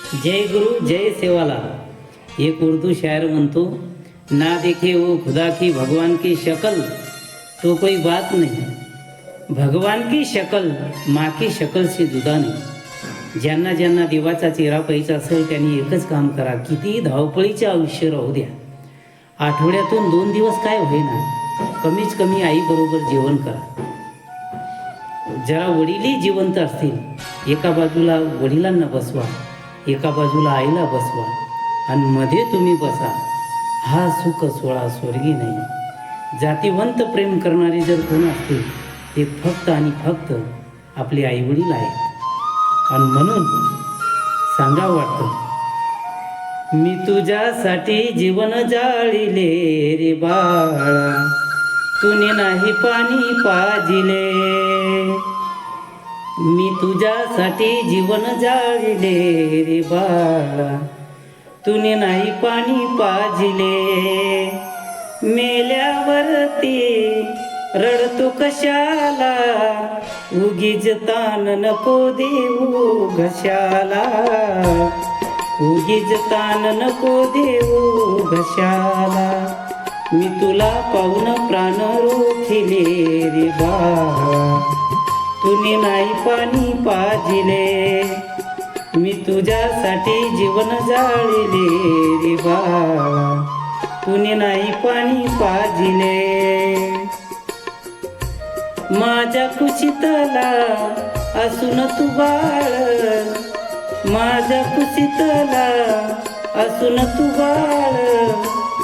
जय गुरु जय सेवालाल। एक उर्दू शायर म्हणतो, ना देखे वो खुदा की भगवान की शक्ल तो कोई बात नहीं, भगवान की शक्ल माँ की शक्ल से जुदा नहीं। ज्यांना ज्यांना देवाचा चेहरा पाहिजे असेल त्यांनी एकच काम करा, किती धावपळीचे आयुष्य राहू द्या, आठवड्यातून 2 दिवस काय होईना कमीच कमी आईबरोबर जेवण करा। जरा वडीलही जिवंत असतील एका बाजूला वडिलांना बसवा, एका बाजूला आईला बसवा आणि मध्ये तुम्ही बसा। हा सुख सोहळा स्वर्गी नाही। जातीवंत प्रेम करणारे जर कोण असतील ते फक्त आणि फक्त आपले आईवडील आहेत। आणि म्हणून सांगावं वाटतं, मी तुझ्यासाठी जीवन जाळिले रे बाळा, तुने नाही पाणी पाजिले। मी तुझ्यासाठी जीवन जाळिले रे बाळा, तुने नाही पाणी पाजिले। मेल्यावरती रडतो कशाला, उगीच ताण नको देऊ घशाला, उगीच ताण नको देऊ घशाला। मी तुला पाहून प्राण रोखिले रे बाळा, तुने नाही पाणी पाजिले। मी तुझ्यासाठी जीवन जाळिले रे बाळा, तुने नाही पाणी पाजिले। माझ्या कुशीतला असून तू बाळ, माझ्या कुशीतला असून तू बाळ,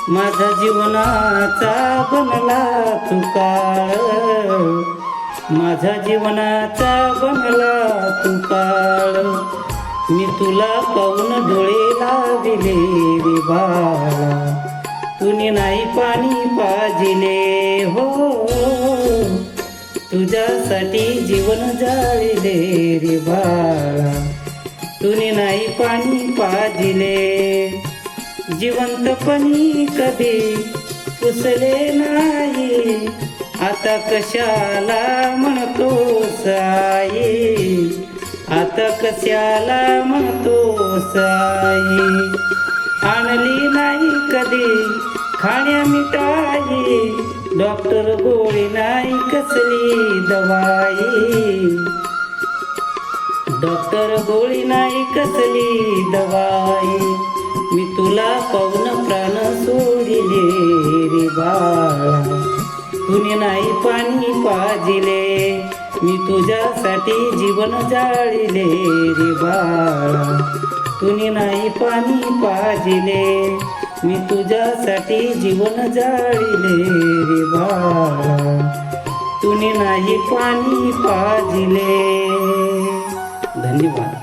माझा जीवनाचा बनला तू काळ, माझा जीवनाचा बनला तू काळ। मी तुला पाहून डोळे लाविले रे बाळा, तुने नाही पाणी पाजिले। हो तुझ्यासाठी जीवन जाळिले रे बाळा, तुने नाही पाणी पाजिले। जिवंतपणी कधी पुसले नाही, आता कशाला म्हणतोस आई, आता कशाला म्हणतोस आई। आणली नाही कधी खाण्या मिठाई, डॉक्टर गोळी नाही कसली दवाई, डॉक्टर गोळी नाही कसली दवाई। मी तुला पाहून प्राण सोडिले रे बाळा, तुने नाही पाणी पाजिले। मी तुझ्यासाठी जीवन जाळिले रे बाळा, तुने नाही पाणी पाजिले। मी तुझ्यासाठी जीवन जाळिले रे बाळा, तुने नाही पाणी पाजिले। धन्यवाद।